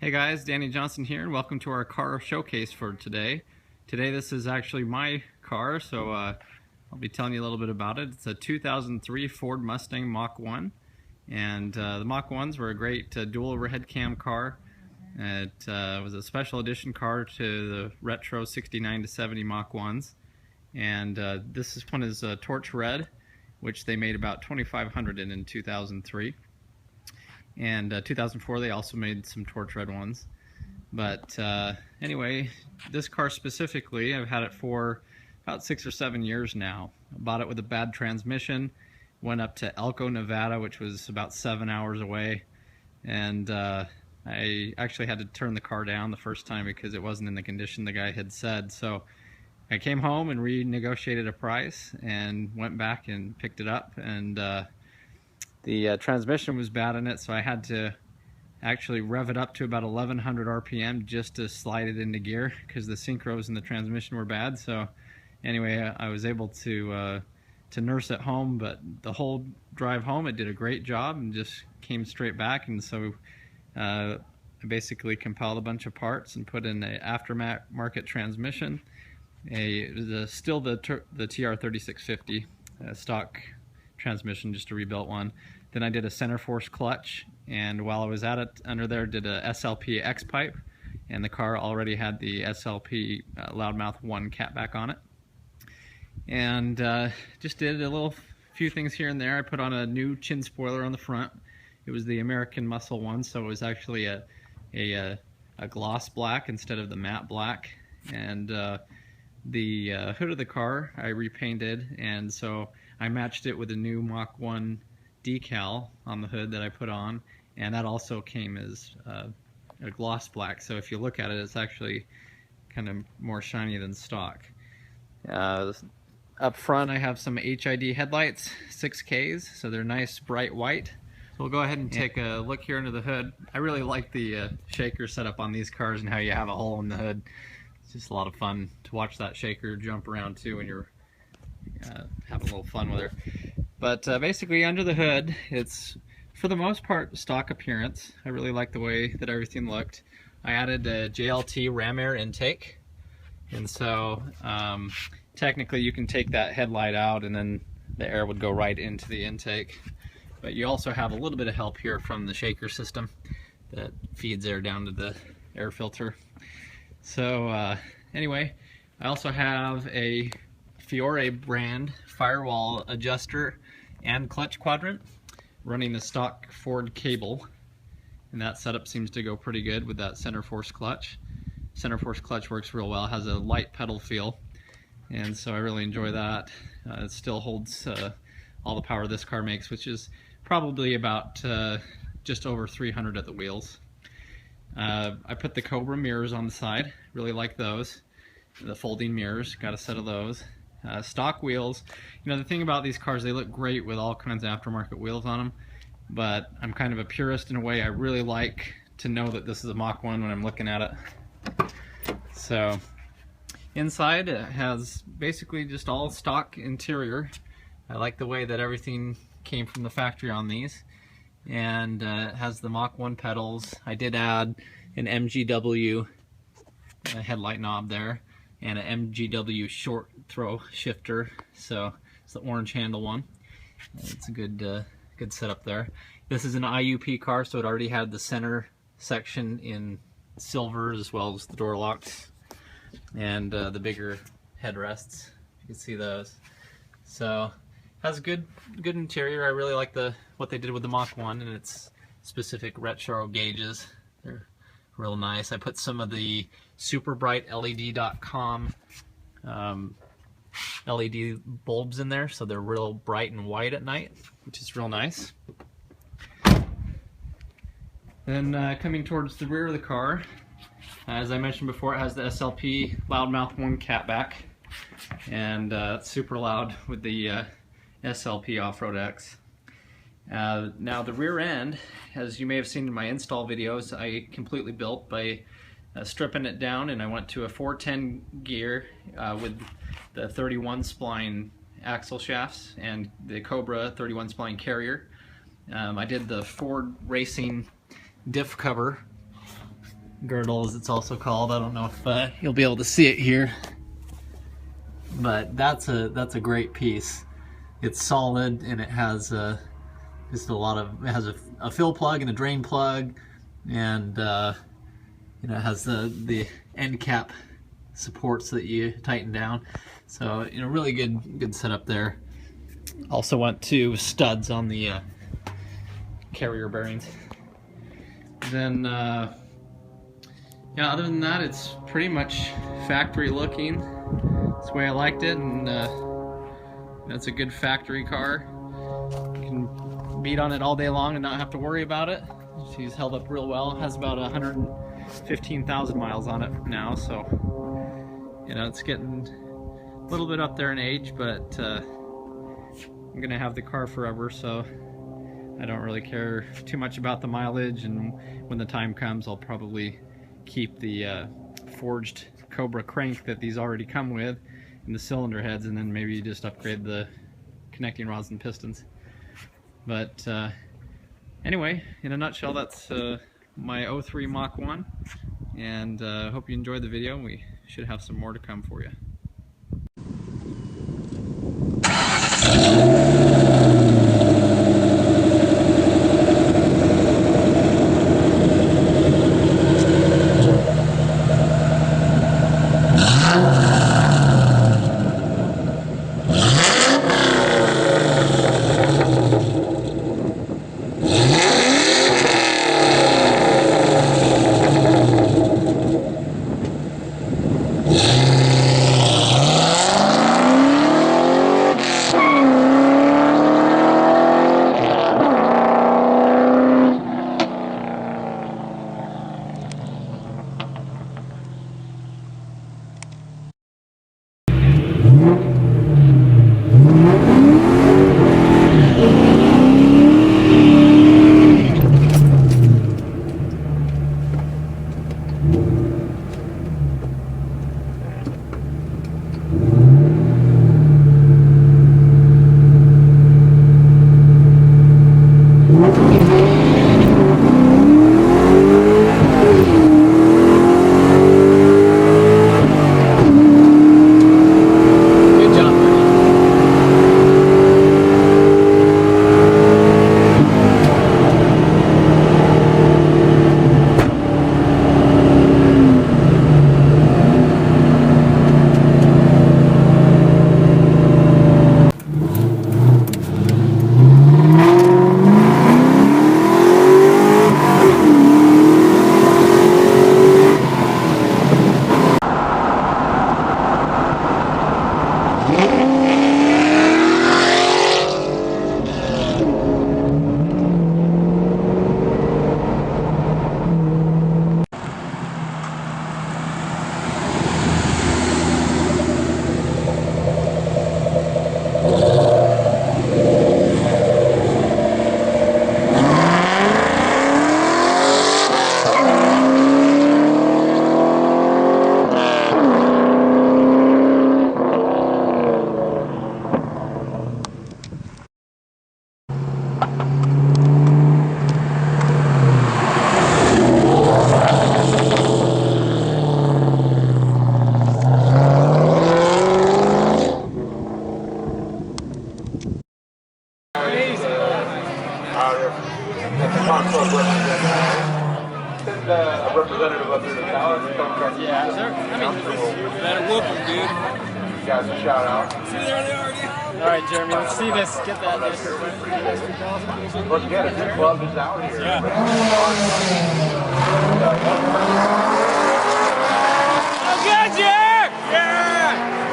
Hey guys, Danny Johnson here, and welcome to our car showcase for today. Today this is actually my car, so I'll be telling you a little bit about it. It's a 2003 Ford Mustang Mach 1, and the Mach 1s were a great dual overhead cam car. It was a special edition car to the retro 69 to 70 Mach 1s, and this one is torch red, which they made about 2,500 in 2003. And 2004 they also made some torch red ones. But anyway, this car specifically, I've had it for about 6 or 7 years now. I bought it with a bad transmission, went up to Elko, Nevada, which was about 7 hours away, and I actually had to turn the car down the first time because it wasn't in the condition the guy had said. So I came home and renegotiated a price and went back and picked it up, and the transmission was bad in it, so I had to actually rev it up to about 1100 RPM just to slide it into gear because the synchros in the transmission were bad. So anyway, I was able to nurse it home, but the whole drive home it did a great job and just came straight back. And so I basically compiled a bunch of parts and put in an aftermarket transmission. Still the TR3650 stock transmission, just a rebuilt one. Then I did a Centerforce clutch, and while I was at it, under there did a SLP X pipe, and the car already had the SLP Loudmouth 1 Catback on it. And just did a few things here and there. I put on a new chin spoiler on the front. It was the American Muscle one, so it was actually a gloss black instead of the matte black. And the hood of the car I repainted, and so I matched it with a new Mach 1 decal on the hood that I put on, and that also came as a gloss black. So if you look at it, it's actually kind of more shiny than stock. Up front I have some HID headlights, 6Ks, so they're nice bright white. So we'll go ahead and take a look here under the hood. I really like the shaker setup on these cars and how you have a hole in the hood. It's just a lot of fun to watch that shaker jump around too when you're having a little fun with her. But basically under the hood, it's for the most part stock appearance. I really like the way that everything looked. I added a JLT Ram air intake, and so technically you can take that headlight out and then the air would go right into the intake. But you also have a little bit of help here from the shaker system that feeds air down to the air filter. So anyway, I also have a Fiore brand firewall adjuster and clutch quadrant running the stock Ford cable, and that setup seems to go pretty good with that Centerforce clutch. Centerforce clutch works real well, has a light pedal feel, and so I really enjoy that. It still holds all the power this car makes, which is probably about just over 300 at the wheels. I put the Cobra mirrors on the side, really like those. The folding mirrors, got a set of those. Stock wheels. You know, the thing about these cars, they look great with all kinds of aftermarket wheels on them, but I'm kind of a purist in a way. I really like to know that this is a Mach 1 when I'm looking at it. So inside it has basically just all stock interior. I like the way that everything came from the factory on these, and it has the Mach 1 pedals. I did add an MGW headlight knob there, and an MGW short throw shifter, so it's the orange handle one. It's a good setup there. This is an IUP car, so it already had the center section in silver as well as the door locks and the bigger headrests. You can see those. So has a good interior. I really like what they did with the Mach 1 and its specific retro gauges. They're real nice. I put some of the super bright LED.com LED bulbs in there, so they're real bright and white at night, which is real nice. Then coming towards the rear of the car, as I mentioned before, it has the SLP Loudmouth 1 Catback, and it's super loud with the SLP Off-Road X. Now the rear end, as you may have seen in my install videos, I completely built by stripping it down, and I went to a 410 gear with the 31 spline axle shafts and the Cobra 31 spline carrier. I did the Ford Racing Diff cover Girdles, it's also called. I don't know if you'll be able to see it here, but that's a great piece. It's solid, and it has just a lot of, it has a fill plug and a drain plug, and you know, it has the end cap supports that you tighten down. So, you know, really good setup there. Also went to studs on the carrier bearings. Then yeah, other than that, it's pretty much factory looking. That's the way I liked it, and it's a good factory car. You can beat on it all day long and not have to worry about it. She's held up real well. It has about 115,000 miles on it now, so you know, it's getting a little bit up there in age, but I'm gonna have the car forever, so I don't really care too much about the mileage, and when the time comes, I'll probably keep the forged Cobra crank that these already come with in the cylinder heads, and then maybe just upgrade the connecting rods and pistons. But anyway, in a nutshell, that's my 03 Mach 1, and hope you enjoyed the video. We should have some more to come for you. representative up here in the tower. Yeah, they're looking, dude. You guys a shout out. See, there they are, dude. All right, Jeremy, let's see this. Get that. Let's get it. This club is out here. Yeah. I got you! Yeah!